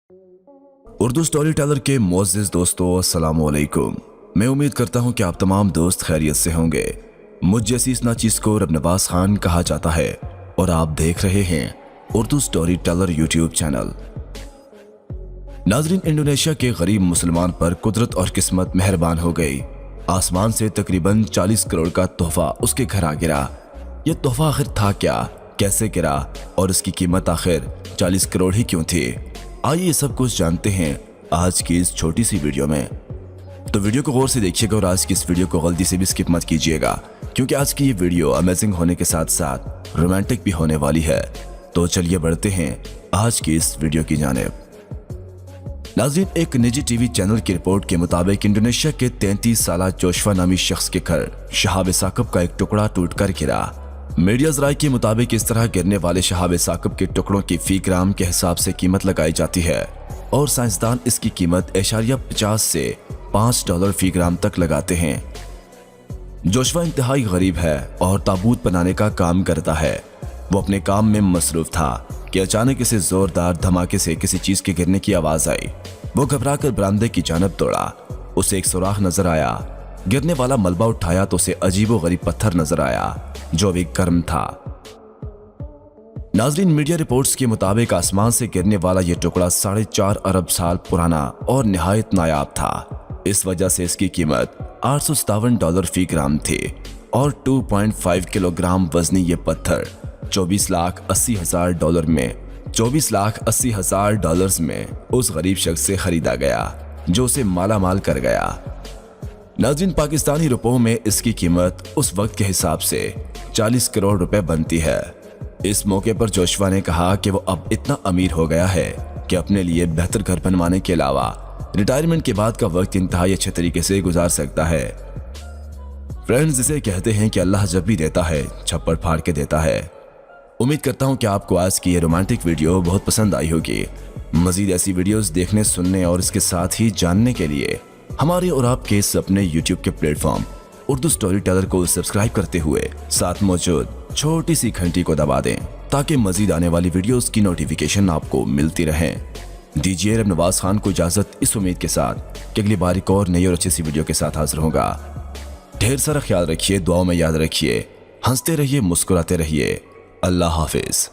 Urdu story teller के मोअज़्ज़िज़ दोस्तों, अस्सलाम वालेकुम। मैं उम्मीद करता हूँ कि आप तमाम दोस्त खैरियत से होंगे। मुझ जैसी इस नाचीज़ को रब नवाज़ खान कहा जाता है और आप देख रहे हैं Urdu story teller YouTube channel. नाज़रीन, इंडोनेशिया के गरीब मुसलमान पर कुदरत और किस्मत मेहरबान हो गई। आसमान से तकरीबन 40 करोड़ का तोहफा उसके घर आ गिरा। यह तोहफा आखिर था क्या, कैसे गिरा और इसकी कीमत आखिर 40 करोड़ ही क्यों थी? आइए सब कुछ जानते हैं आज की इस छोटी सी वीडियो में। तो वीडियो को गौर से देखिएगा और आज की इस वीडियो को गलती से भी स्किप मत कीजिएगा, क्योंकि आज की ये वीडियो अमेजिंग होने के साथ साथ रोमांटिक भी होने वाली है। तो चलिए बढ़ते हैं आज की इस वीडियो की जानिब। नाज़रीन, एक निजी टीवी चैनल की रिपोर्ट के मुताबिक इंडोनेशिया के 33 साला जोशवा नामी शख्स के घर शहाब साकिब का एक टुकड़ा टूटकर गिरा। मीडिया ज़राए के मुताबिक इस तरह गिरने वाले शहाब साकिब के टुकड़ों की फी ग्राम के हिसाब से कीमत लगाई जाती है और साइंसदान इसकी कीमत 50 से $5 फी ग्राम तक लगाते हैं। जोशवा इंतहाई गरीब है और ताबूत बनाने का काम करता है। वो अपने काम में मसरूफ था कि अचानक इसे जोरदार धमाके से किसी चीज के गिरने की आवाज आई। वो घबराकर बरामदे की जानब दौड़ा। उसे एक सुराख नजर आया। गिरने वाला मलबा उठाया तो उसे अजीबो गरीब पत्थर नजर आया जो भी गर्म था। नाज़रीन, मीडिया रिपोर्ट्स के मुताबिक आसमान से गिरने वाला यह टुकड़ा 4.5 अरब साल पुराना और निहायत नायाब था। इस वजह से इसकी कीमत $857 फी ग्राम थी और 2.5 किलोग्राम वजनी ये पत्थर $24,80,000 में उस गरीब शख्स से खरीदा गया जो उसे माला माल कर गया। नाज़रीन, पाकिस्तानी रुपयों में इसकी कीमत उस वक्त के हिसाब से 40 करोड़ रुपए बनती है। इस मौके पर जोशवा ने कहा कि वो अब इतना अमीर हो गया है कि अपने लिए बेहतर घर बनवाने के अलावा रिटायरमेंट के बाद का वक्त इंतहाई अच्छे तरीके से गुजार सकता है। फ्रेंड्स, इसे कहते हैं कि अल्लाह जब भी देता है छप्पड़ फाड़ के देता है। उम्मीद करता हूं कि आपको आज की ये रोमांटिक वीडियो बहुत पसंद आई होगी। मजीद ऐसी वीडियोस देखने, सुनने और इसके साथ ही जानने के लिए हमारे और आपके अपने यूट्यूब के प्लेटफॉर्म उर्दू स्टोरी टेलर को सब्सक्राइब करते हुए साथ मौजूद छोटी सी घंटी को दबा दें ताकि मजीद आने वाली वीडियोस की नोटिफिकेशन आपको मिलती रहे। दीजिए रब नवाज़ खान को इजाजत, इस उम्मीद के साथ कि अगली बार एक और नई और अच्छी सी वीडियो के साथ हाजिर होगा। ढेर सारा ख्याल रखिए, दुआओं में याद रखिए, हंसते रहिए, मुस्कुराते रहिए। अल्लाह हाफिज।